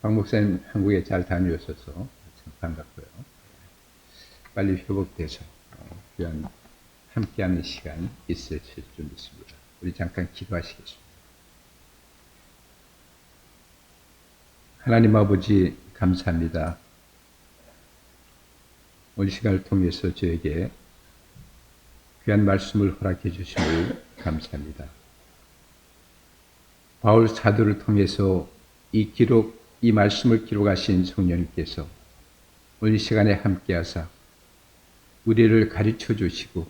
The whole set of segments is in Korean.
박 목사님 한국에 잘 다녀오셔서 참 반갑고요. 빨리 회복돼서 귀한 함께하는 시간 있으실 줄 믿습니다. 우리 잠깐 기도하시겠습니다. 하나님 아버지 감사합니다. 오늘 시간을 통해서 저에게 귀한 말씀을 허락해 주심을 감사합니다. 바울 사도를 통해서 이 말씀을 기록하신 성령님께서 오늘 시간에 함께하사 우리를 가르쳐 주시고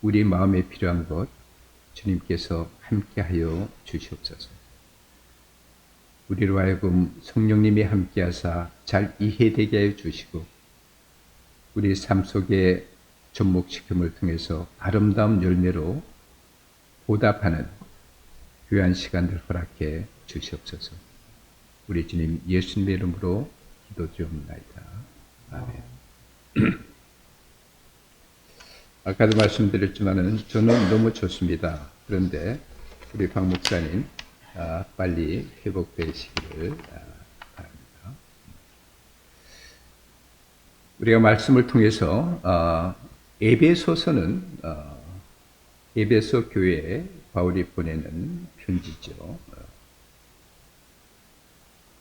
우리 마음에 필요한 것 주님께서 함께하여 주시옵소서. 우리로 하여금 성령님이 함께하사 잘 이해되게 하여 주시고 우리 삶 속에 접목시킴을 통해서 아름다운 열매로 보답하는 귀한 시간들 허락해 주시옵소서. 우리 주님 예수님의 이름으로 기도드리옵나이다. 아멘. 아까도 말씀드렸지만은 저는 너무 좋습니다. 그런데 우리 박 목사님 빨리 회복되시기를 바랍니다. 우리가 말씀을 통해서 에베소서는 에베소 교회에 바울이 보내는 편지죠.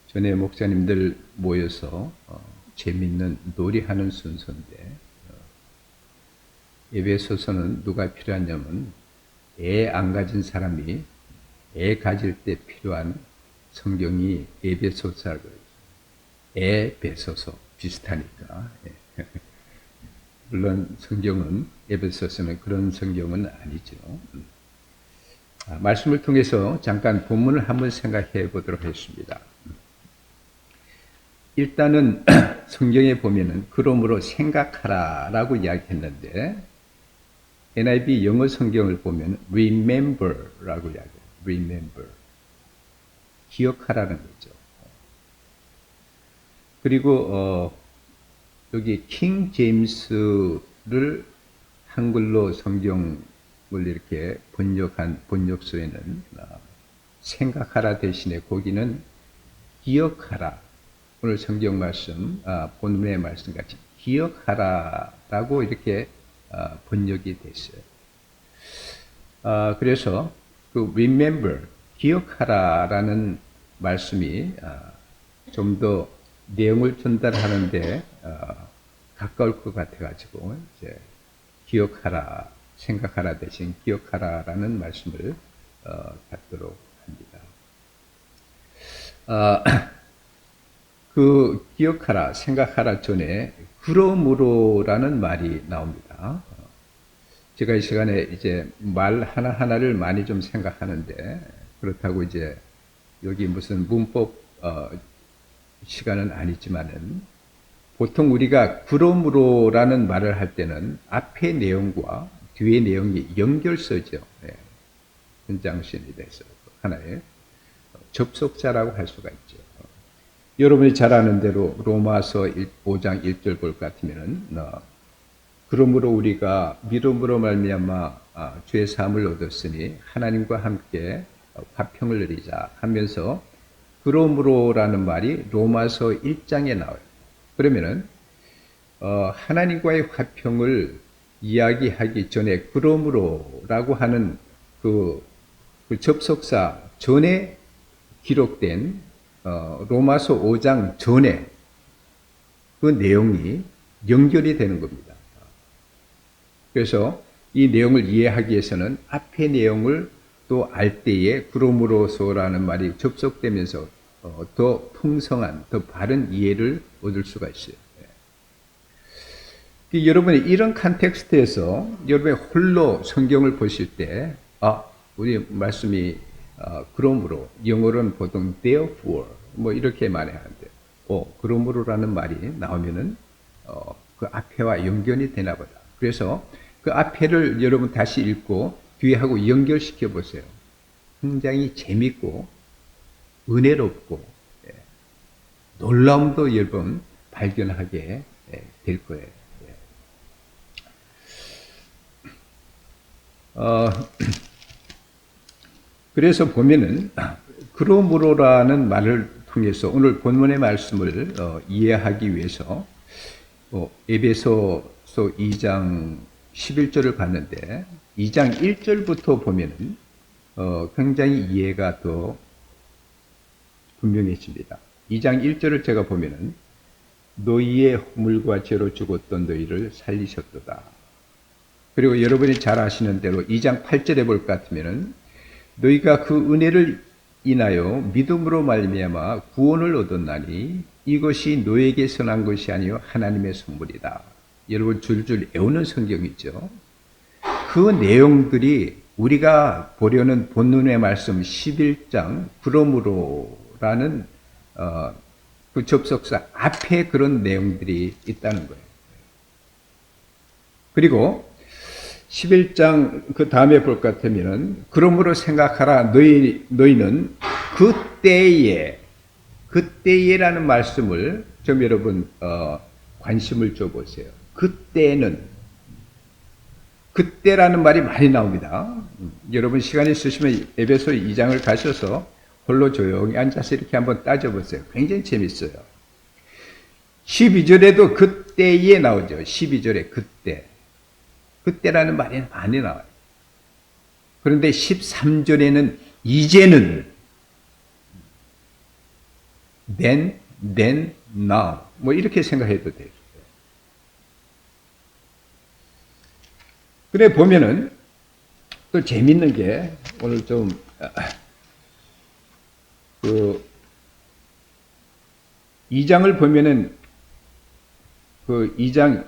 전에 목사님들 모여서 재밌는 놀이하는 순서인데 에베소서는 누가 필요하냐면 애 안 가진 사람이 애 가질 때 필요한 성경이 에베소서라고 그러죠. 에베소서 비슷하니까. 물론 성경은 에베소서는 그런 성경은 아니죠. 말씀을 통해서 잠깐 본문을 한번 생각해 보도록 하겠습니다. 일단은 성경에 보면은 그러므로 생각하라 라고 이야기했는데 NIV 영어 성경을 보면 remember 라고 이야기해요. remember. 기억하라는 거죠. 그리고 여기 킹 제임스를 한글로 성경을 이렇게 번역한 번역서에는 생각하라 대신에 거기는 기억하라. 오늘 성경 말씀, 본문의 말씀 같이 기억하라라고 이렇게 번역이 됐어요. 그래서 그 remember, 기억하라라는 말씀이 좀 더 내용을 전달하는데 가까울 것 같아가지고 이제 기억하라, 생각하라 대신 기억하라라는 말씀을 갖도록 합니다. 그 기억하라, 생각하라 전에 그러므로라는 말이 나옵니다. 제가 이 시간에 이제 말 하나하나를 많이 좀 생각하는데 그렇다고 이제 여기 무슨 문법 시간은 아니지만은 보통 우리가 그러므로라는 말을 할 때는 앞의 내용과 뒤의 내용이 연결서죠. 현장신이 돼서 하나의 접속사라고 할 수가 있죠. 여러분이 잘 아는 대로 로마서 5장 1절 볼 것 같으면은 그러므로 우리가 믿음으로 말미암아 죄 사함을 얻었으니 하나님과 함께 화평을 누리자 하면서 그러므로라는 말이 로마서 1장에 나와요. 그러면은 하나님과의 화평을 이야기하기 전에 그러므로라고 하는 그 접속사 전에 기록된 로마서 5장 전에 그 내용이 연결이 되는 겁니다. 그래서 이 내용을 이해하기 위해서는 앞의 내용을 또 알 때에 그러므로서라는 말이 접속되면서 더 풍성한, 더 바른 이해를 얻을 수가 있어요. 여러분이 이런 컨텍스트에서 여러분이 홀로 성경을 보실 때 우리 말씀이 그러므로 영어로는 보통 therefore 뭐 이렇게 말하는데 그러므로라는 말이 나오면은 그 앞에와 연결이 되나 보다. 그래서 그 앞에를 여러분 다시 읽고 뒤하고 연결시켜 보세요. 굉장히 재밌고 은혜롭고 놀라움도 여러분 발견하게 될 거예요. 그래서 보면은 그러므로라는 말을 통해서 오늘 본문의 말씀을 이해하기 위해서 에베소서 2장 11절을 봤는데 2장 1절부터 보면은 굉장히 이해가 더 분명해집니다. 2장 1절을 제가 보면은 너희의 허물과 죄로 죽었던 너희를 살리셨도다. 그리고 여러분이 잘 아시는 대로 2장 8절에 볼 것 같으면은 너희가 그 은혜를 인하여 믿음으로 말미암아 구원을 얻었나니 이것이 너에게서 난 것이 아니요 하나님의 선물이다. 여러분 줄줄 외우는 성경이죠. 그 내용들이 우리가 보려는 본문의 말씀 11장 그러므로라는 그 접속사 앞에 그런 내용들이 있다는 거예요. 그리고 11장 그 다음에 볼 것 같으면 그러므로 생각하라 너희는 그때에라는 말씀을 좀 여러분 관심을 줘보세요. 그때라는 말이 많이 나옵니다. 여러분 시간 있으시면 에베소 2장을 가셔서 홀로 조용히 앉아서 이렇게 한번 따져보세요. 굉장히 재밌어요. 12절에도 그때에 나오죠. 12절에 그때라는 말이 많이 나와요. 그런데 13절에는 이제는 then, now 뭐 이렇게 생각해도 돼요. 그래 보면은 또 재밌는 게 오늘 좀 그 2장을 보면은 그 2장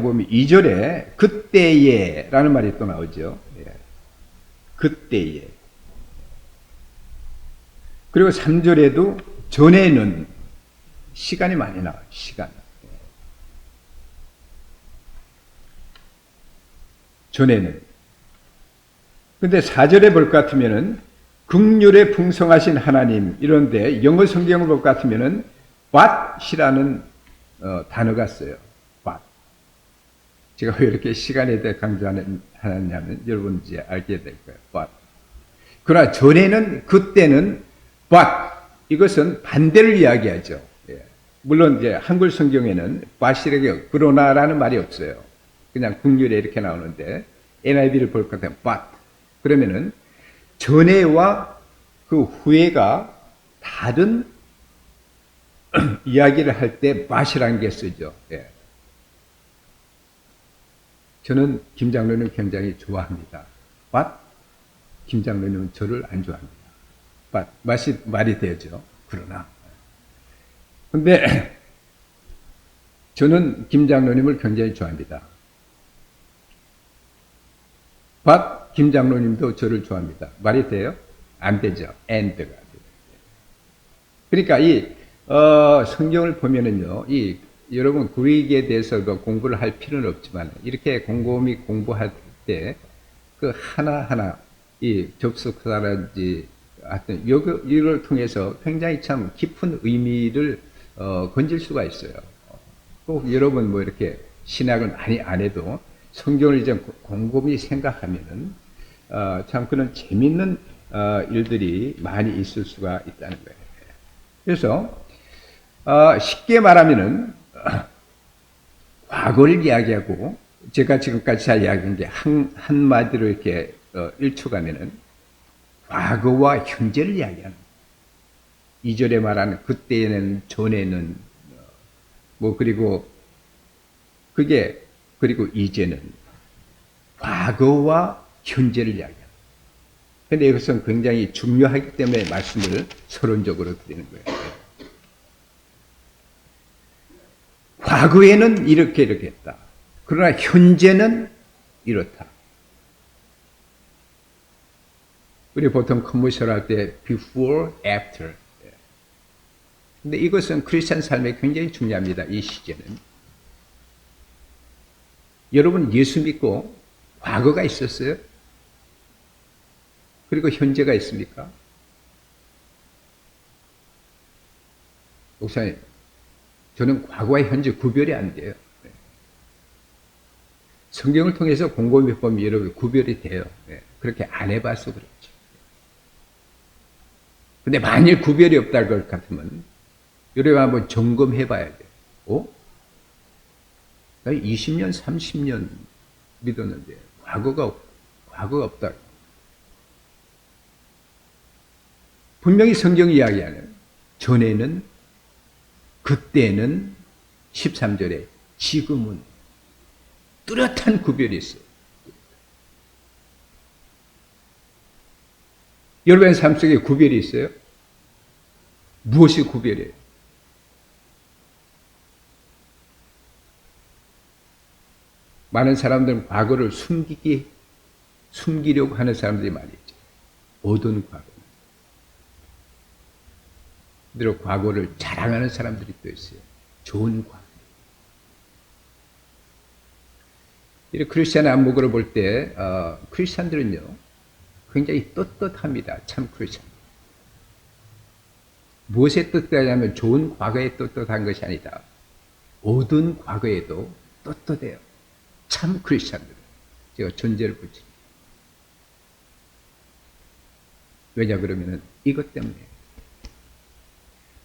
보면 2절에 그때에라는 말이 또 나오죠. 그때에. 그리고 3절에도 전에는 시간이 많이 나와요. 시간. 전에는. 근데 4절에 볼 것 같으면은 긍휼에 풍성하신 하나님 이런데 영어 성경을 볼 것 같으면은 but이라는 단어가 써요. but. 제가 왜 이렇게 시간에 대해 강조하냐면 여러분 이제 알게 될 거예요. but. 그러나 전에는 그때는 but 이것은 반대를 이야기하죠. 물론 이제 한글 성경에는 but이라고 그러나라는 말이 없어요. 그냥 긍휼에 이렇게 나오는데 NIV를 볼 것 같으면 but 그러면은 전에와 그 후에가 다른 이야기를 할 때 but이라는 게 쓰죠. 저는 김 장로님 굉장히 좋아합니다. but 김 장로님은 저를 안 좋아합니다. but 말이 되죠. 그러나 근데 저는 김 장로님을 굉장히 좋아합니다. but 김 장로님도 저를 좋아합니다. 말이 돼요? 안 되죠. and가. 그러니까 이 성경을 보면은요, 여러분 그릭에 대해서도 공부를 할 필요는 없지만 이렇게 곰곰이 공부할 때 그 하나하나 이 접속사라든지 하여튼 이걸 통해서 굉장히 참 깊은 의미를 건질 수가 있어요. 꼭 여러분 뭐 이렇게 신학을 많이 안 해도 성경을 이제 곰곰이 생각하면은 참 그런 재밌는 일들이 많이 있을 수가 있다는 거예요. 그래서 쉽게 말하면은 과거를 이야기하고 제가 지금까지 잘 이야기한 게 한마디로 이렇게 일축하면은 과거와 현재를 이야기하는 2절에 말하는 그때에는 전에는 뭐 그리고 이제는 과거와 현재를 이야기합니다. 그런데 이것은 굉장히 중요하기 때문에 말씀을 서론적으로 드리는 거예요. 과거에는 이렇게 했다. 그러나 현재는 이렇다. 우리 보통 커머셜 할 때 before, after. 근데 이것은 크리스찬 삶에 굉장히 중요합니다. 이 시제는. 여러분 예수 믿고 과거가 있었어요? 그리고 현재가 있습니까? 목사님, 저는 과거와 현재 구별이 안 돼요. 성경을 통해서 곰곰이 보면 여러분 구별이 돼요. 그렇게 안 해봐서 그렇죠. 근데 만일 구별이 없다 것 같으면 여러분 한번 점검해 봐야 돼. 나 20년, 30년 믿었는데 과거가 없다. 분명히 성경이 이야기하는 전에는, 그때는, 13절에 지금은 뚜렷한 구별이 있어요. 여러분의 삶 속에 구별이 있어요? 무엇이 구별이에요? 많은 사람들은 과거를 숨기려고 하는 사람들이 많이 있죠. 모든 과거. 그리고 과거를 자랑하는 사람들이 또 있어요. 좋은 과거. 이 크리스찬 안목으로 볼 때, 크리스찬들은요, 굉장히 떳떳합니다. 참 크리스찬. 무엇에 떳떳하냐면 좋은 과거에 떳떳한 것이 아니다. 모든 과거에도 떳떳해요. 참 크리스찬들. 제가 존재를 붙입니다. 왜냐 그러면은 이것 때문에.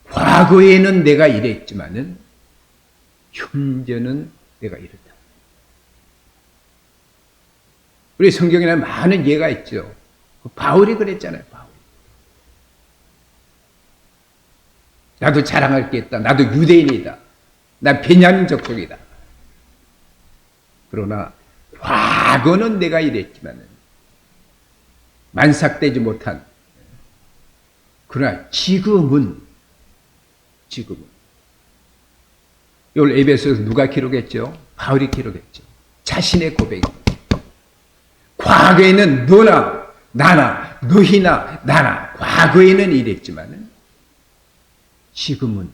과거에는 내가 이랬지만은 현재는 내가 이렇다. 우리 성경에는 많은 예가 있죠. 바울이 그랬잖아요. 바울. 나도 자랑할 게 있다. 나도 유대인이다. 나 베냐민 족속이다. 그러나 과거는 내가 이랬지만 만삭되지 못한, 그러나 지금은 이걸 에베소에서 누가 기록했죠? 바울이 기록했죠. 자신의 고백입니다. 과거에는 너나 나나 너희나 나나 과거에는 이랬지만 지금은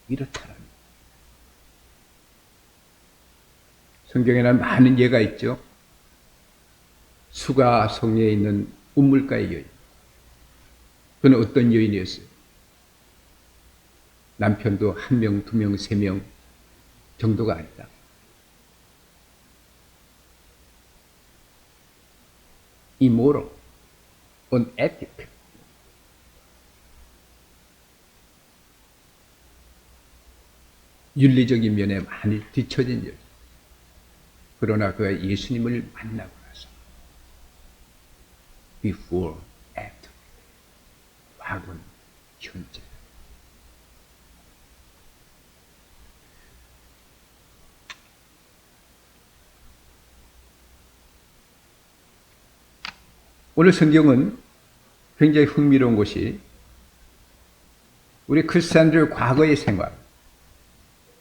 이렇다라는. 성경에는 많은 예가 있죠. 수가 성에 있는 우물가의 여인. 그는 어떤 여인이었어요? 남편도 1명, 2명, 3명 정도가 아니다. immoral, unethical. 윤리적인 면에 많이 뒤처진 여인. 그러나 그가 예수님을 만나고 나서 before, after, 과거는 현재. 오늘 성경은 굉장히 흥미로운 것이 우리 크리스찬들의 과거의 생활,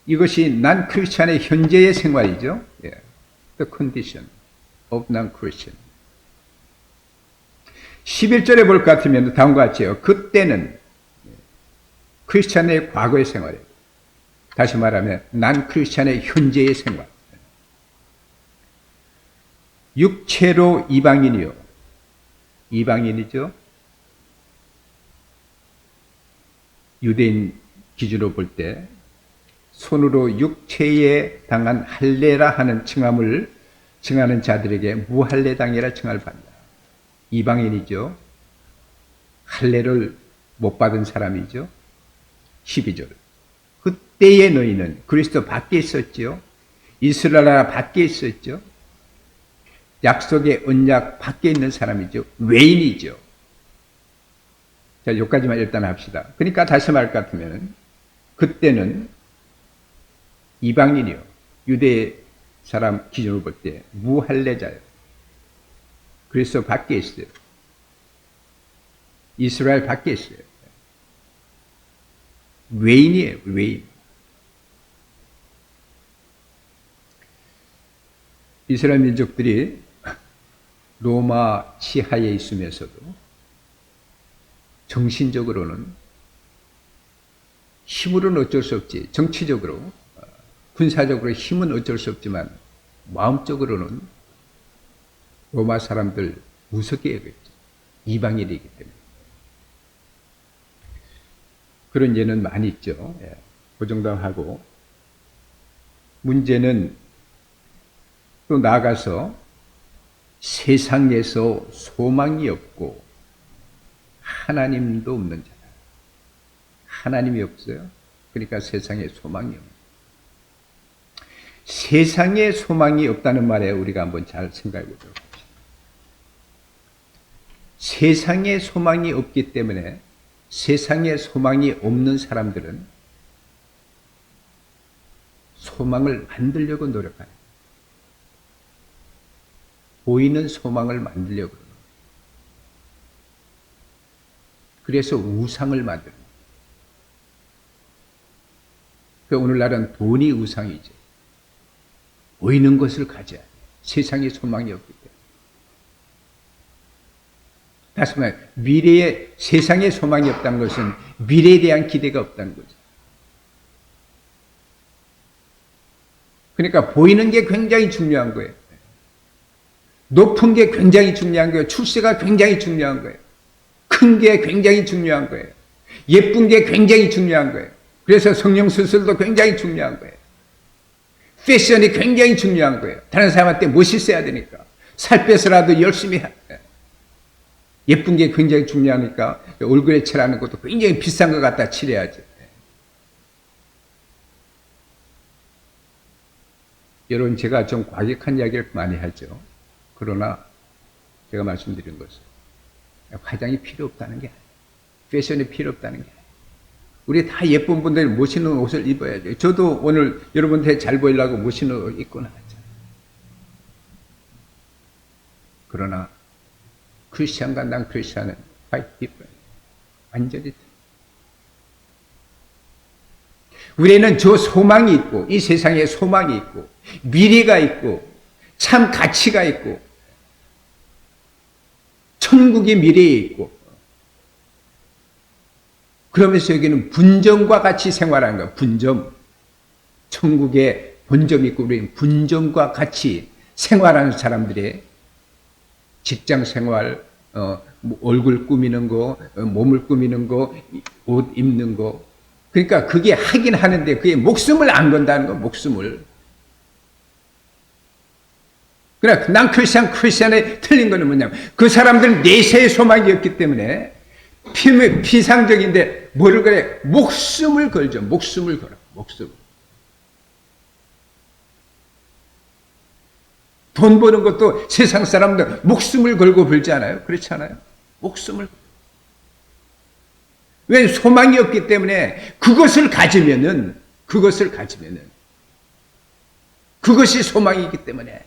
이것이 난 크리스찬의 현재의 생활이죠. The condition of non-Christian. 11절에 볼 것 같으면 다음과 같이요. 그때는 크리스찬의 과거의 생활이에요. 다시 말하면 난 크리스찬의 현재의 생활. 육체로 이방인이요. 이방인이죠. 유대인 기준으로 볼 때 손으로 육체에 당한 할례라 하는 칭함을 칭하는 자들에게 무할례당이라 칭을 받는다. 이방인이죠. 할례를 못 받은 사람이죠. 12절. 그때의 너희는 그리스도 밖에 있었지요. 이스라엘 나라 밖에 있었죠. 약속의 언약 밖에 있는 사람이죠. 외인이죠. 자, 여기까지만 일단 합시다. 그러니까 다시 말할 것 같으면 그때는 이방인이요. 유대 사람 기준으로 볼 때 무할례자예요. 그리스도 밖에 있어요. 이스라엘 밖에 있어요. 외인이에요. 외인. 이스라엘 민족들이 로마 지하에 있으면서도 정신적으로는 힘으로는 어쩔 수 없지. 정치적으로, 군사적으로 힘은 어쩔 수 없지만 마음적으로는 로마 사람들 무섭게 여겼죠. 이방인이기 때문에. 그런 예는 많이 있죠. 그 정도 하고 문제는 또 나아가서 세상에서 소망이 없고 하나님도 없는 자다. 하나님이 없어요. 그러니까 세상에 소망이 없는 거예요. 세상에 소망이 없다는 말에 우리가 한번 잘 생각해 보도록 합시다. 세상에 소망이 없기 때문에 세상에 소망이 없는 사람들은 소망을 만들려고 노력하는, 보이는 소망을 만들려고 그러는 거예요. 그래서 우상을 만드는 거예요. 오늘날은 돈이 우상이죠. 보이는 것을 가져야 돼. 세상에 소망이 없기 때문에. 다시 말해, 미래에 세상에 소망이 없다는 것은 미래에 대한 기대가 없다는 거죠. 그러니까 보이는 게 굉장히 중요한 거예요. 높은 게 굉장히 중요한 거예요. 출세가 굉장히 중요한 거예요. 큰 게 굉장히 중요한 거예요. 예쁜 게 굉장히 중요한 거예요. 그래서 성형수술도 굉장히 중요한 거예요. 패션이 굉장히 중요한 거예요. 다른 사람한테 멋있어야 되니까. 살 빼서라도 열심히 해야 돼. 예쁜 게 굉장히 중요하니까 얼굴에 칠하는 것도 굉장히 비싼 것 갖다 칠해야지. 여러분, 제가 좀 과격한 이야기를 많이 하죠. 그러나 제가 말씀드린 것은 화장이 필요 없다는 게 아니에요. 패션이 필요 없다는 게 아니에요. 우리 다 예쁜 분들이 멋있는 옷을 입어야죠. 저도 오늘 여러분한테 잘 보이려고 멋있는 옷 입고 나왔잖아요. 그러나 크리스천과 난 크리스천은 quite different. 완전히 틀려요. 우리는 저 소망이 있고, 이 세상에 소망이 있고, 미래가 있고, 참 가치가 있고, 천국의 미래에 있고, 그러면서 여기는 분점과 같이 생활하는 거예요. 분점. 천국에 본점이 있고, 우리는 분점과 같이 생활하는 사람들의 직장 생활, 얼굴 꾸미는 거, 몸을 꾸미는 거, 옷 입는 거. 그러니까 그게 하긴 하는데 그게 목숨을 안 건다는 거, 목숨을. 그러나 난 크리스천에 틀린 거는 뭐냐면 그 사람들은 내세의 소망이 없기 때문에 피상적인데 뭐를 그래? 목숨을 걸죠. 목숨을 걸어. 목숨. 돈 버는 것도 세상 사람들 목숨을 걸고 벌지 않아요? 그렇지 않아요? 목숨을. 왜? 소망이 없기 때문에 그것을 가지면은 그것이 소망이기 때문에.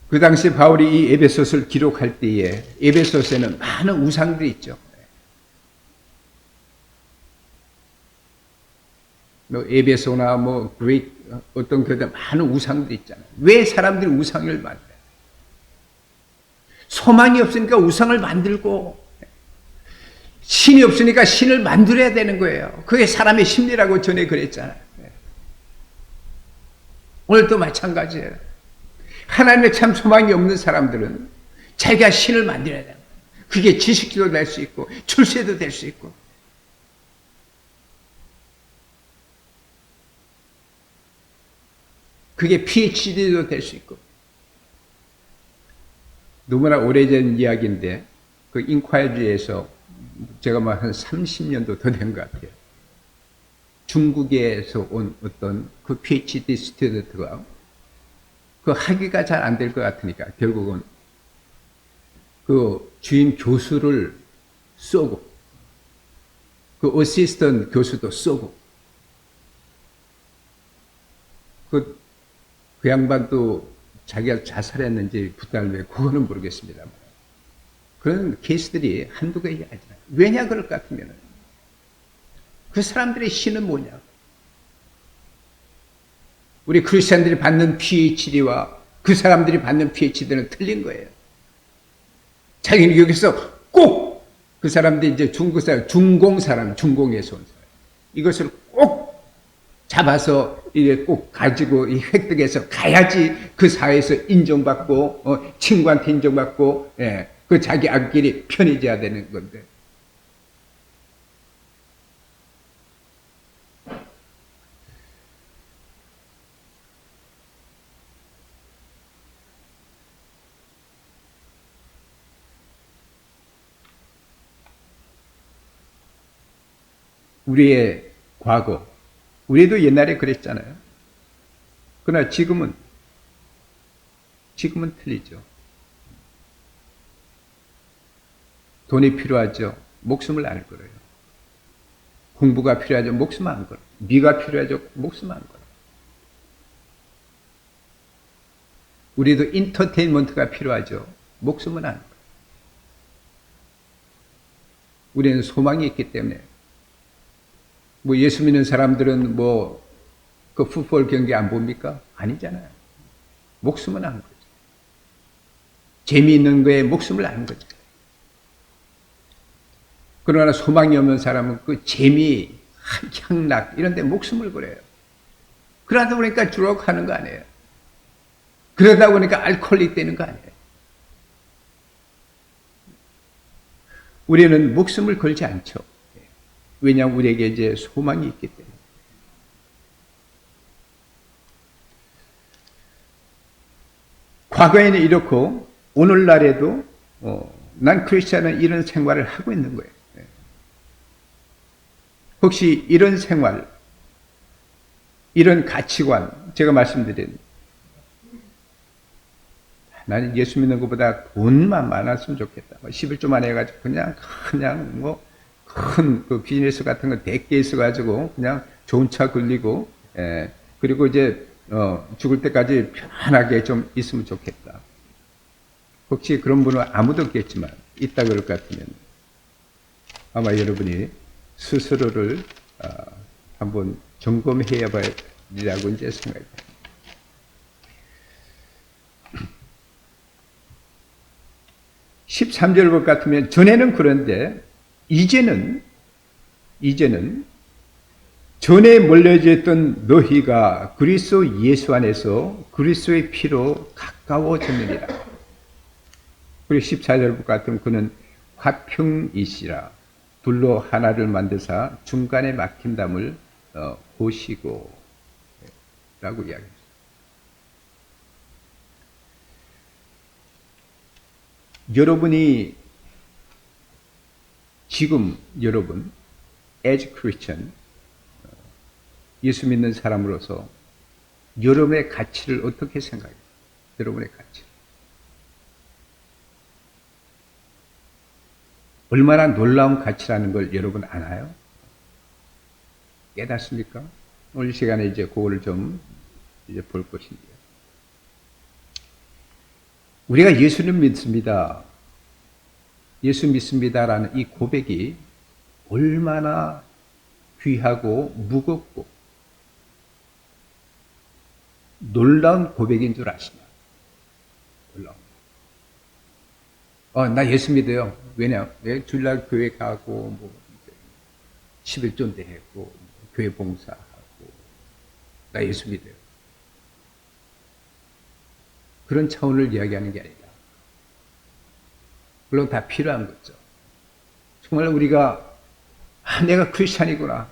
그 당시 바울이 이 에베소서를 기록할 때에 에베소서에는 많은 우상들이 있죠. 에베소나 그리스 어떤 교회 많은 우상들이 있잖아요. 왜 사람들이 우상을 만들어요? 소망이 없으니까 우상을 만들고 신이 없으니까 신을 만들어야 되는 거예요. 그게 사람의 심리라고 전에 그랬잖아요. 오늘도 마찬가지예요. 하나님의 참 소망이 없는 사람들은 자기가 신을 만들어야 돼요. 그게 지식도 될 수 있고 출세도 될 수 있고. 그게 PhD도 될 수 있고. 너무나 오래전 이야기인데 그 인콰이리에서 제가 한 30년도 더 된 것 같아요. 중국에서 온 어떤 그 PhD 스튜던트가 그 학위가 잘 안 될 것 같으니까 결국은 그 주임 교수를 쏘고 그 어시스턴트 교수도 쏘고 그 양반도 자기가 자살했는지 부탁을 그거는 모르겠습니다. 그런 케이스들이 한두 개가 아니잖아요. 왜냐 그럴 것 같으면 그 사람들의 신은 뭐냐? 우리 크리스천들이 받는 PhD와 그 사람들이 받는 PhD는 틀린 거예요. 자기는 여기서 꼭 그 사람들이 이제 중국 사람, 중공에서 온 사람. 이것을 꼭 잡아서 이게 꼭 가지고 이 획득해서 가야지 그 사회에서 인정받고, 친구한테 인정받고, 그 자기 앞길이 편해져야 되는 건데. 우리의 과거, 우리도 옛날에 그랬잖아요. 그러나 지금은 틀리죠. 돈이 필요하죠. 목숨을 안 걸어요. 공부가 필요하죠. 목숨 안 걸어요. 미가 필요하죠. 목숨 안 걸어요. 우리도 인터테인먼트가 필요하죠. 목숨은 안 걸어요. 우리는 소망이 있기 때문에. 뭐 예수 믿는 사람들은 뭐 그 풋볼 경기 안 봅니까? 아니잖아요. 목숨은 안 거죠. 재미있는 거에 목숨을 안 거죠. 그러나 소망이 없는 사람은 그 재미, 향락 이런 데 목숨을 걸어요. 그러다 보니까 주록하는 거 아니에요. 그러다 보니까 알코올이 되는 거 아니에요. 우리는 목숨을 걸지 않죠. 왜냐하면 우리에게 이제 소망이 있기 때문에. 과거에는 이렇고 오늘날에도 난 크리스찬은 이런 생활을 하고 있는 거예요. 혹시 이런 생활, 이런 가치관, 제가 말씀드린 나는 예수 믿는 것보다 돈만 많았으면 좋겠다. 11조만 해가지고 그냥 뭐 큰 그 비즈니스 같은 거 대개 있어가지고 그냥 좋은 차 굴리고, 그리고 이제 죽을 때까지 편하게 좀 있으면 좋겠다. 혹시 그런 분은 아무도 없겠지만 있다 그럴 것 같으면 아마 여러분이 스스로를 한번 점검해야 봐야라고 이제 생각합니다. 13절 것 같으면 전에는 그런데 이제는 전에 몰려져 있던 너희가 그리스도 예수 안에서 그리스도의 피로 가까워졌느니라. 그리고 14절 것 같으면 그는 화평이시라. 둘로 하나를 만드사 중간에 막힌 담을 보시고 라고 이야기합니다. 여러분이 지금 여러분 as Christian 예수 믿는 사람으로서 여러분의 가치를 어떻게 생각해요? 여러분의 가치. 얼마나 놀라운 가치라는 걸 여러분 아나요? 깨닫습니까? 오늘 시간에 이제 그거를 좀 이제 볼 것인데요. 우리가 예수를 믿습니다. 예수 믿습니다라는 이 고백이 얼마나 귀하고 무겁고 놀라운 고백인 줄 아시나요? 놀라운. 나 예수 믿어요. 왜냐? 내 주일날 교회 가고, 뭐, 11조인데 했고, 교회 봉사하고, 나 예수 믿어요. 그런 차원을 이야기하는 게 아니다. 물론 다 필요한 거죠. 정말 우리가, 내가 크리스찬이구나.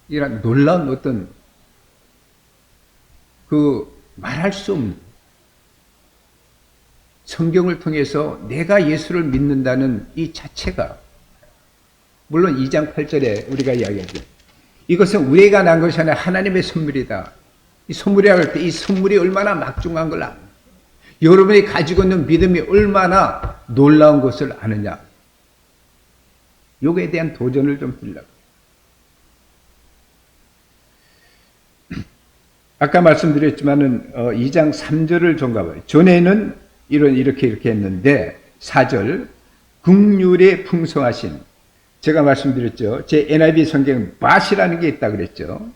이런 놀라운 어떤, 말할 수 없는, 성경을 통해서 내가 예수를 믿는다는 이 자체가, 물론 2장 8절에 우리가 이야기하죠. 이것은 우리가 난 것이 아니라 하나님의 선물이다. 이 선물이라고 할 때 이 선물이 얼마나 막중한 걸 압니다. 여러분이 가지고 있는 믿음이 얼마나 놀라운 것을 아느냐. 요거에 대한 도전을 좀 드리려고. 아까 말씀드렸지만은 2장 3절을 좀 가봐요. 전에는 이렇게 했는데 4절 긍휼에 풍성하신, 제가 말씀드렸죠. 제 NIV 성경 밭이라는 게 있다 그랬죠.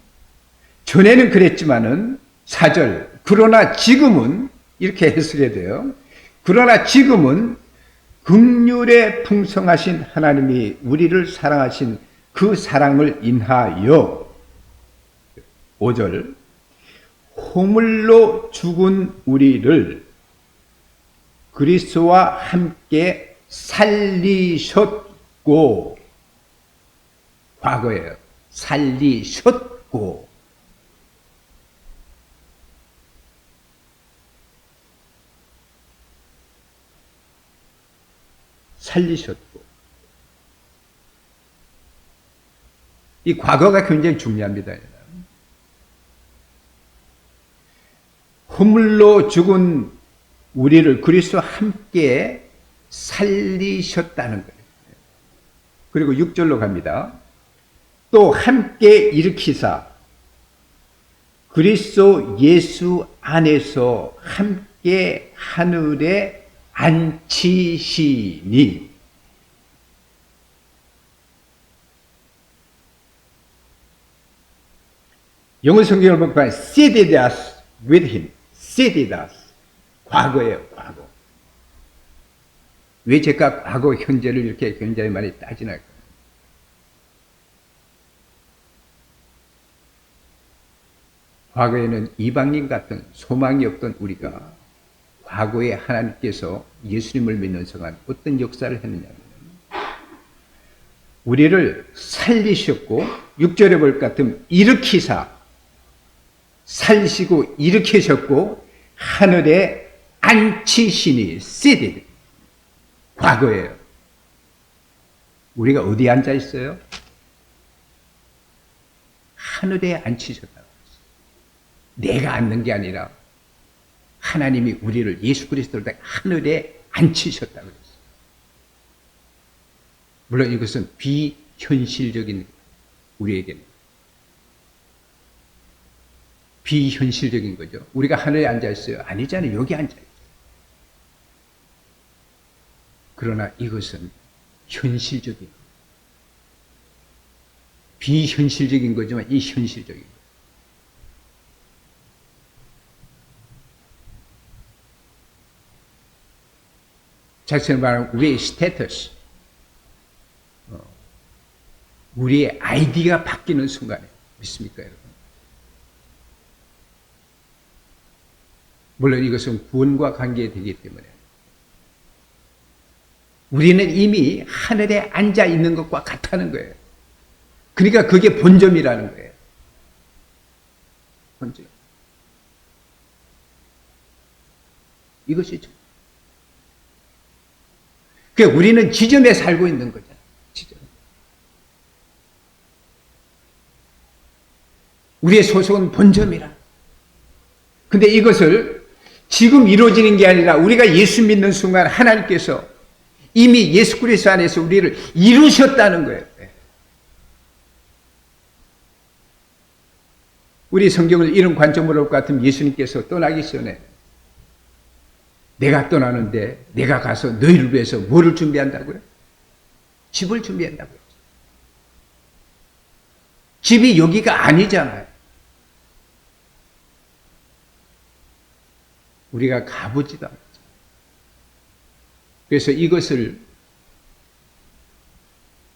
전에는 그랬지만은 4절 그러나 지금은 이렇게 해석해야 돼요. 그러나 지금은 긍휼에 풍성하신 하나님이 우리를 사랑하신 그 사랑을 인하여 5절 허물로 죽은 우리를 그리스도와 함께 살리셨고, 과거예요. 살리셨고, 살리셨고, 이 과거가 굉장히 중요합니다. 허물로 죽은 우리를 그리스도와 함께 살리셨다는 거예요. 그리고 6절로 갑니다. 또 함께 일으키사 그리스도 예수 안에서 함께 하늘에 앉히시니. 영어 성경을 보면 seated us with him. seated us. 과거예요, 과거. 왜 제가 과거, 현재를 이렇게 굉장히 많이 따지나요? 과거에는 이방인 같은 소망이 없던 우리가 과거에 하나님께서 예수님을 믿는 순간 어떤 역사를 했느냐면 우리를 살리셨고 6절에 볼 것 같으면 일으키사 살리시고 일으키셨고 하늘에 앉히시니 seated. 과거예요. 우리가 어디에 앉아 있어요? 하늘에 앉히셨다고. 내가 앉는 게 아니라 하나님이 우리를 예수 그리스도를 하늘에 앉히셨다고 그랬어요. 물론 이것은 비현실적인 우리에게는 비현실적인 거죠. 우리가 하늘에 앉아 있어요? 아니잖아요. 여기 앉아 있어요. 그러나 이것은 현실적인 비현실적인 거지만 이 현실적인 거예요. 자신을 말하면 우리의 스테이터스, 우리의 아이디가 바뀌는 순간에 믿습니까, 여러분? 물론 이것은 구원과 관계되기 때문에 우리는 이미 하늘에 앉아 있는 것과 같다는 거예요. 그러니까 그게 본점이라는 거예요. 본점. 이것이죠. 그러니까 우리는 지점에 살고 있는 거잖아요. 지점. 우리의 소속은 본점이라. 근데 이것을 지금 이루어지는 게 아니라 우리가 예수 믿는 순간 하나님께서 이미 예수 그리스도 안에서 우리를 이루셨다는 거예요. 우리 성경을 이런 관점으로 볼 것 같으면 예수님께서 떠나기 전에 내가 떠나는데 내가 가서 너희를 위해서 뭐를 준비한다고요? 집을 준비한다고요. 집이 여기가 아니잖아요. 우리가 가보지도 않죠. 그래서 이것을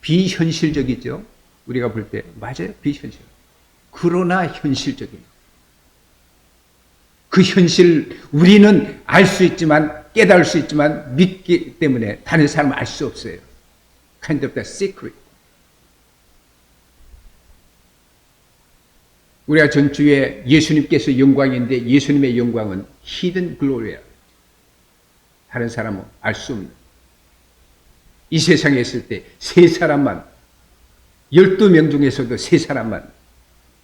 비현실적이죠. 우리가 볼 때 맞아요. 비현실. 그러나 현실적인. 그 현실 우리는 알 수 있지만 깨달을 수 있지만 믿기 때문에 다른 사람은 알 수 없어요. Kind of the secret. 우리가 전주에 예수님께서 영광인데 예수님의 영광은 hidden glory야. 다른 사람은 알 수 없는. 이 세상에 있을 때 세 사람만 12명 중에서도 세 사람만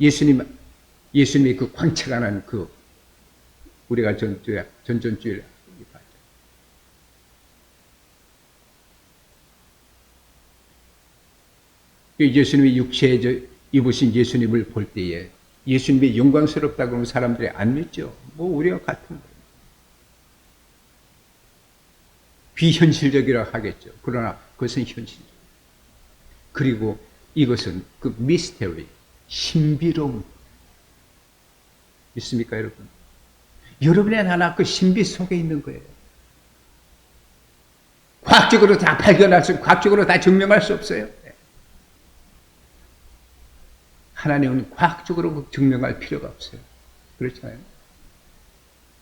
예수님이 그 광채가 난 그 우리가 전전주일 봤죠. 예수님이 육체에 입으신 예수님을 볼 때에 예수님이 영광스럽다고 하는 사람들이 안 믿죠. 뭐 우리가 같은 거예요. 비현실적이라고 하겠죠. 그러나 그것은 현실적. 그리고 이것은 그 미스테리, 신비로움. 믿습니까, 여러분? 여러분의 하나 그 신비 속에 있는 거예요. 과학적으로 다 발견할 수, 과학적으로 다 증명할 수 없어요. 하나님은 과학적으로 증명할 필요가 없어요. 그렇잖아요.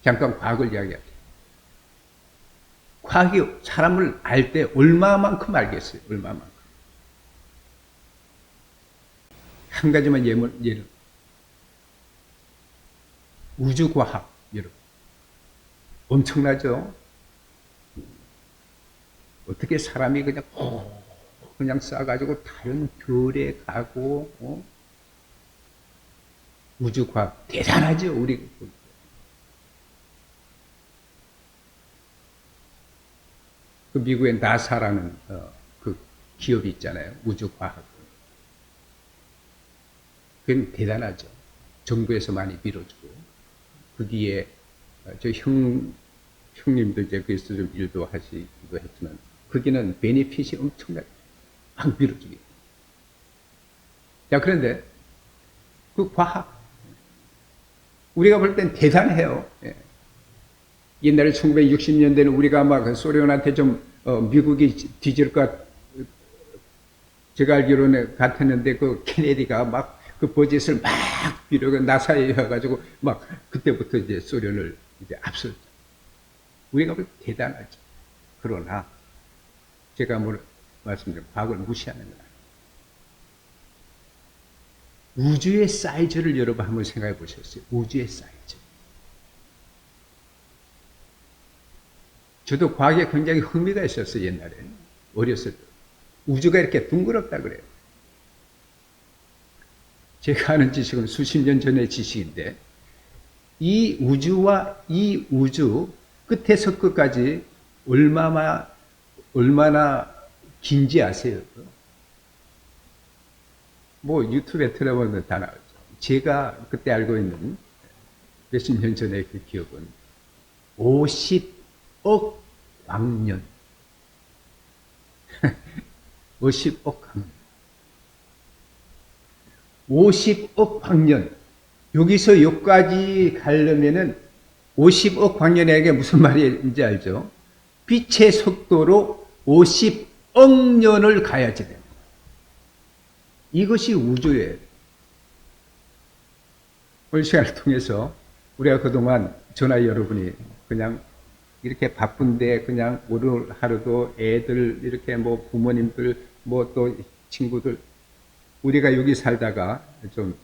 잠깐 과학을 이야기할게요. 과학이 사람을 알 때 얼마만큼 알겠어요? 얼마만큼. 한 가지만 예를. 우주과학, 여러분. 엄청나죠? 어떻게 사람이 그냥 그냥 싸가지고 다른 별에 가고, 우주과학 대단하죠, 우리. 그 미국의 나사라는 그 기업이 있잖아요, 우주과학. 그건 대단하죠. 정부에서 많이 밀어주고, 거기에 저 형님도 이제 거기서 좀 일도 하시기도 했지만, 거기는 베네핏이 엄청나게 막 밀어주기. 자, 그런데 그 과학, 우리가 볼 땐 대단해요. 예. 옛날에 1960년대는 우리가 막 소련한테 좀 미국이 뒤질 것 제가 알기로는 같았는데 그 케네디가 막 그 버젯을 막 비려고 나사에 해가지고 막 그때부터 이제 소련을 이제 앞섰죠. 우리가 볼 때 대단하죠. 그러나 제가 말씀드린 과거를 무시하는 건 아니에요. 우주의 사이즈를 여러분 한번 생각해 보셨어요? 우주의 사이즈. 저도 과학에 굉장히 흥미가 있었어요, 옛날에. 어렸을 때. 우주가 이렇게 둥그럽다 그래요. 제가 아는 지식은 수십 년 전의 지식인데, 이 우주와 이 우주 끝에서 끝까지 얼마나 긴지 아세요? 뭐 유튜브에 들어보면 다 나오죠. 제가 그때 알고 있는 몇십 년 전의 그 기억은 50억 광년. 50억 광년. 50억 광년. 여기서 여기까지 가려면은 50억 광년에게 무슨 말인지 알죠? 빛의 속도로 50억 년을 가야지 됩니다. 이것이 우주예요. 오늘 시간을 통해서 우리가 그동안 저나 여러분이 그냥 이렇게 바쁜데 그냥 오늘 하루도 애들 이렇게 뭐 부모님들 뭐 또 친구들 우리가 여기 살다가 좀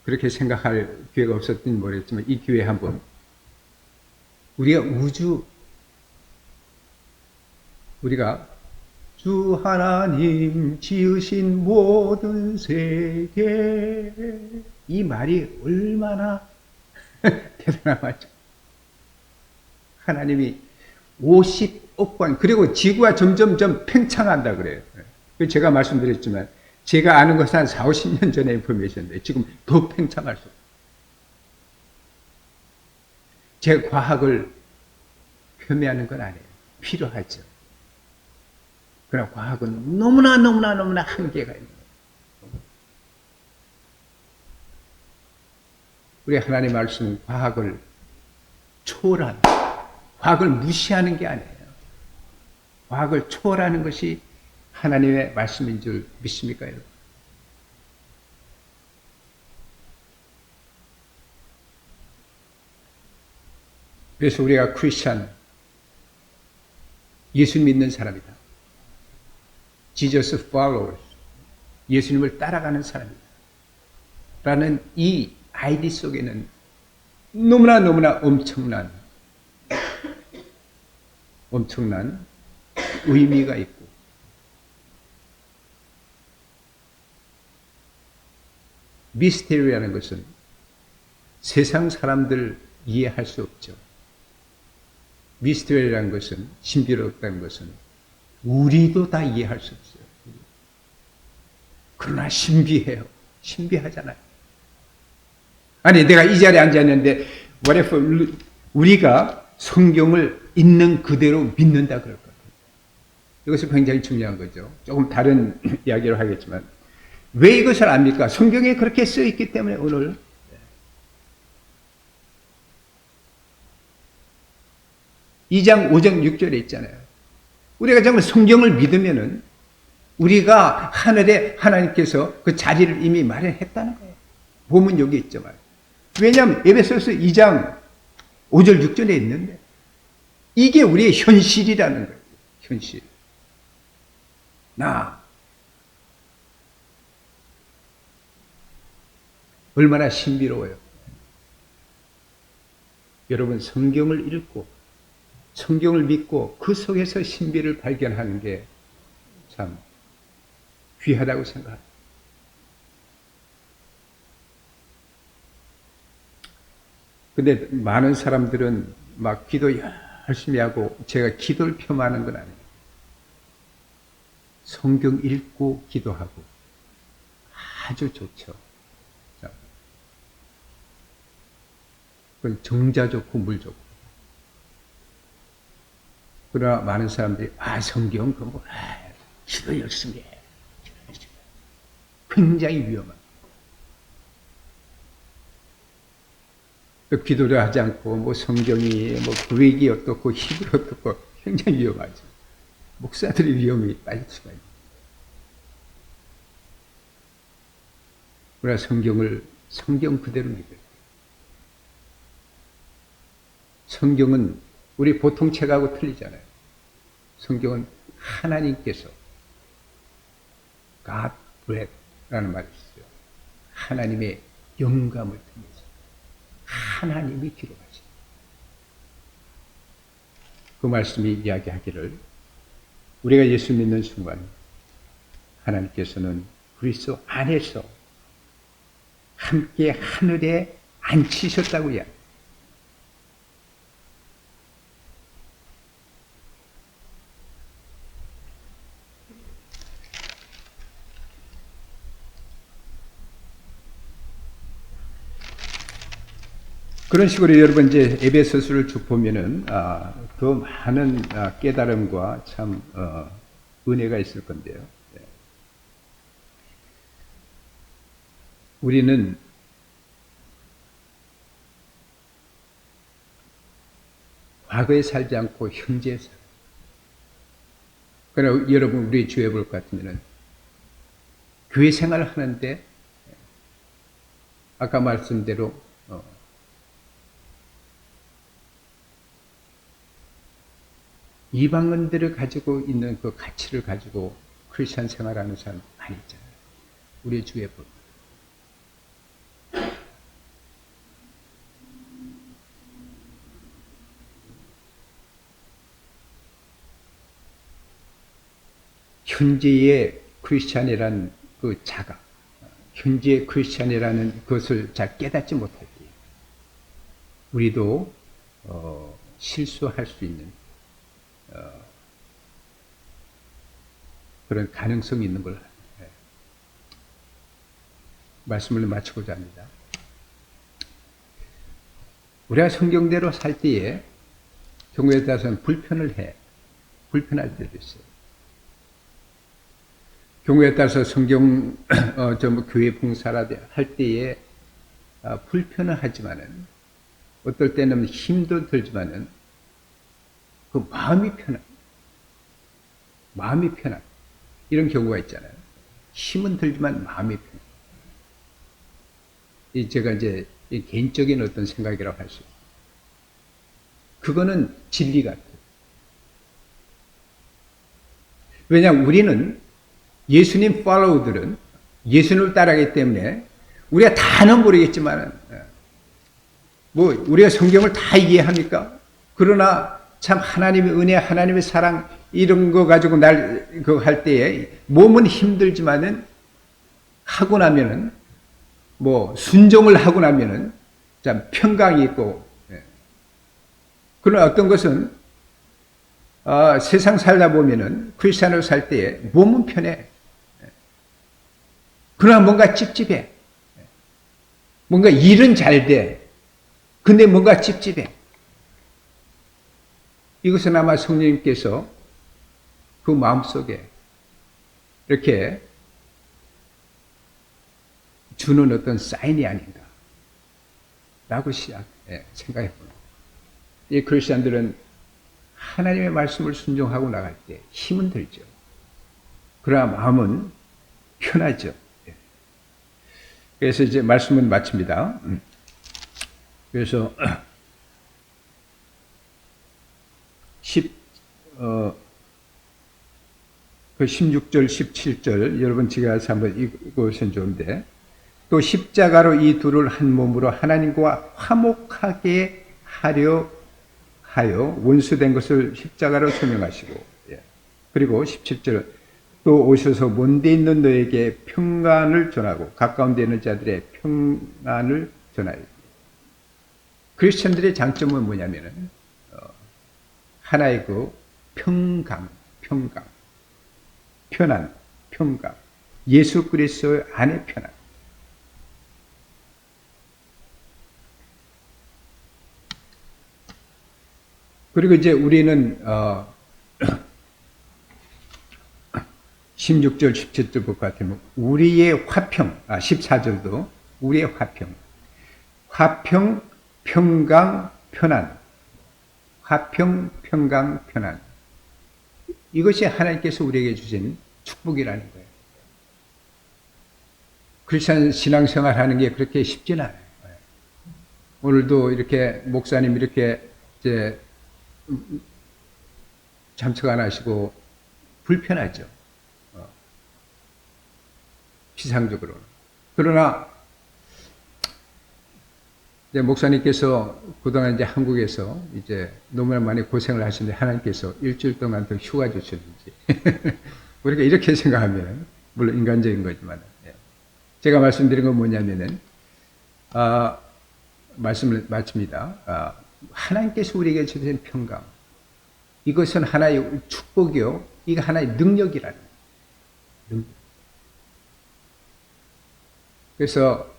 그렇게 생각할 기회가 없었는지 모르겠지만 이 기회에 한번 우리가 주 하나님 지으신 모든 세계 이 말이 얼마나 대단하죠. 하나님이 50억 광 그리고 지구가 점점점 팽창한다 그래요. 제가 말씀드렸지만 제가 아는 것은 한 4, 50년 전의 인포메이션인데 지금 더 팽창할 수 없어요. 제 과학을 폄훼하는 건 아니에요. 필요하죠. 그러나 과학은 너무나 한계가 있는 거예요. 우리 하나님 말씀은 과학을 초월한, 과학을 무시하는 게 아니에요. 과학을 초월하는 것이 하나님의 말씀인 줄 믿습니까, 여러분? 그래서 우리가 크리스찬, 예수 믿는 사람이다. Jesus followers, 예수님을 따라가는 사람이다. 라는 이 아이디 속에는 너무나 엄청난 의미가 있고 미스테리라는 것은 세상 사람들 이해할 수 없죠. 미스테리라는 것은 신비롭다는 것은 우리도 다 이해할 수 없어요. 그러나 신비해요. 신비하잖아요. 아니 내가 이 자리에 앉았는데 whatever 우리가 성경을 있는 그대로 믿는다 그럴 것 같아요. 이것이 굉장히 중요한 거죠. 조금 다른 이야기를 하겠지만 왜 이것을 압니까? 성경에 그렇게 써 있기 때문에 오늘 2장 5장 6절에 있잖아요. 우리가 정말 성경을 믿으면은 우리가 하늘에 하나님께서 그 자리를 이미 마련했다는 거예요. 보면 여기 있죠. 왜냐하면 에베소서 2장 5절 6절에 있는데 이게 우리의 현실이라는 거예요. 현실. 얼마나 신비로워요. 여러분 성경을 읽고 성경을 믿고 그 속에서 신비를 발견하는 게 참 귀하다고 생각합니다. 근데 많은 사람들은 막 기도 열심히 하고, 제가 기도를 폄하하는 건 아니에요. 성경 읽고 기도하고 아주 좋죠. 그건 정자 좋고 물 좋고. 그러나 많은 사람들이 성경 그거 뭐 기도 열심히 해. 굉장히 위험한. 또 기도를 하지 않고 뭐 성경이 뭐 그렉이 어떻고 히브리 어떻고 굉장히 위험하죠. 목사들이 위험에 빠질 수가 있어요. 우리가 성경 그대로 믿어요. 성경은 우리 보통 책하고 틀리잖아요. 성경은 하나님께서 God breath라는 말이 있어요. 하나님의 영감을 통해서 하나님이 기록하신 그 말씀이 이야기하기를 우리가 예수 믿는 순간 하나님께서는 그리스도 안에서 함께 하늘에 앉히셨다고 이야기합니다. 그런 식으로 여러분 이제 에베소서를 쭉 보면은 더 많은 깨달음과 참 은혜가 있을 건데요. 우리는 과거에 살지 않고 현재에 살아요. 그러나 여러분 우리 주에 볼 것 같으면은 교회 생활을 하는데 아까 말씀대로 이방인들을 가지고 있는 그 가치를 가지고 크리스천 생활하는 사람 많이 있잖아요. 우리 주에 보면. 현재의 크리스찬이라는 그 자각, 현재의 크리스찬이라는 것을 잘 깨닫지 못할 때, 우리도 실수할 수 있는 그런 가능성이 있는 걸 말씀을 마치고자 합니다. 우리가 성경대로 살 때에 경우에 따라서는 불편할 때도 있어요. 경우에 따라서 성경 교회 봉사라 할 때에 불편은 하지만은 어떨 때는 힘도 들지만은 그 마음이 편한 이런 경우가 있잖아요. 힘은 들지만 마음이 편한. 이 제가 이제 개인적인 어떤 생각이라고 할 수 있어요. 그거는 진리 같아요. 왜냐하면 우리는 예수님 팔로우들은 예수님을 따라하기 때문에 우리가 다는 모르겠지만 뭐 우리가 성경을 다 이해합니까? 그러나 참 하나님의 은혜, 하나님의 사랑 이런 거 가지고 그거 할 때에 몸은 힘들지만은 하고 나면은 뭐 순종을 하고 나면은 참 평강이 있고 그러나 어떤 것은 세상 살다 보면은 크리스찬으로 살 때에 몸은 편해. 그러나 뭔가 찝찝해. 뭔가 일은 잘 돼. 근데 뭔가 찝찝해. 이것은 아마 성령님께서 그 마음속에 이렇게 주는 어떤 사인이 아닌가 라고 생각해 봅니다. 이 크리스찬들은 하나님의 말씀을 순종하고 나갈 때 힘은 들죠. 그러나 마음은 편하죠. 그래서 이제 말씀은 마칩니다. 그래서 16절, 17절 여러분 제가 한번 읽으시면 좋은데 또 십자가로 이 둘을 한 몸으로 하나님과 화목하게 하려 하여 원수된 것을 십자가로 소명하시고 그리고 17절 또 오셔서 먼데 있는 너에게 평안을 전하고 가까운 데 있는 자들의 평안을 전하여. 크리스천들의 장점은 뭐냐면은 하나의 그 평강, 편안, 평강. 예수 그리스도 안에 편안. 그리고 이제 우리는 16절, 17절 볼 것 같으면 우리의 화평, 14절도 우리의 화평, 평강, 편안. 화평, 평강, 편안. 이것이 하나님께서 우리에게 주신 축복이라는 거예요. 크리스천 신앙생활 하는 게 그렇게 쉽진 않아요. 오늘도 이렇게 목사님 이렇게 이제 참석 안 하시고 불편하죠. 피상적으로는. 그러나 이제 목사님께서 그동안 이제 한국에서 이제 너무나 많이 고생을 하시는데 하나님께서 일주일 동안 더 휴가 주셨는지 우리가 이렇게 생각하면 물론 인간적인 거지만 제가 말씀드린 건 뭐냐면은 말씀을 마칩니다. 하나님께서 우리에게 주신 평강, 이것은 하나의 축복이요, 이거 하나의 능력이라는 능력. 그래서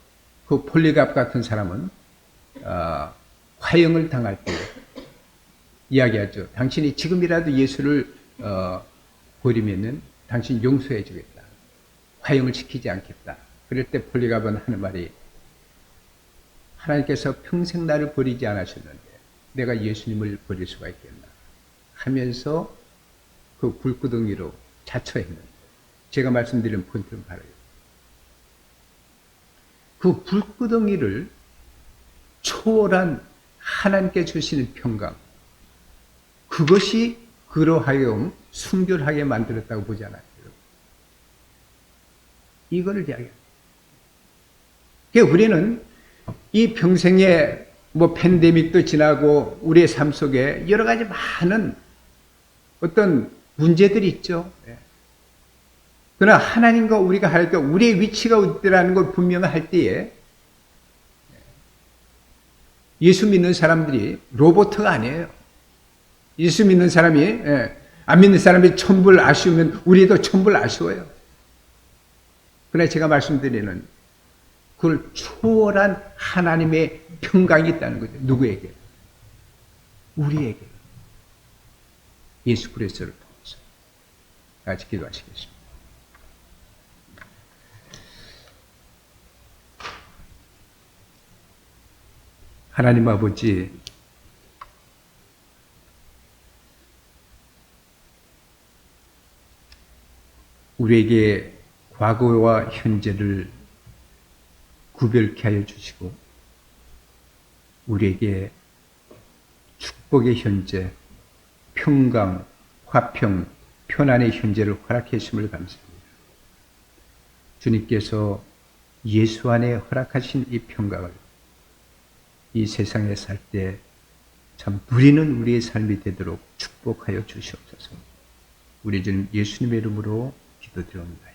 그 폴리갑 같은 사람은 화형을 당할 때 이야기하죠. 당신이 지금이라도 예수를 버리면은 당신 용서해 주겠다. 화형을 시키지 않겠다. 그럴 때 폴리갑은 하는 말이, 하나님께서 평생 나를 버리지 않으셨는데 내가 예수님을 버릴 수가 있겠나 하면서 그 불구덩이로 자처했는데, 제가 말씀드린 포인트는 바로 그 불구덩이를 초월한 하나님께 주시는 평강, 그것이 그로 하여금 순결하게 만들었다고 보지 않아요? 이거를 이야기해요. 그러니까 우리는 이 평생에 뭐 팬데믹도 지나고 우리의 삶 속에 여러 가지 많은 어떤 문제들이 있죠. 그러나 하나님과 우리가 할 때 우리의 위치가 어디라는 걸 분명할 때에 예수 믿는 사람들이 로봇가 아니에요. 예수 믿는 사람이 안 믿는 사람이 천불 아쉬우면 우리도 천불 아쉬워요. 그러나 제가 말씀드리는 그걸 초월한 하나님의 평강이 있다는 거죠. 누구에게? 우리에게. 예수 그리스도를 통해서. 같이 기도하시겠습니다. 하나님 아버지, 우리에게 과거와 현재를 구별케 하여 주시고 우리에게 축복의 현재, 평강, 화평, 편안의 현재를 허락해 주심을 감사합니다. 주님께서 예수 안에 허락하신 이 평강을 이 세상에 살 때 참 누리는 우리의 삶이 되도록 축복하여 주시옵소서. 우리 주님 예수님의 이름으로 기도드립니다.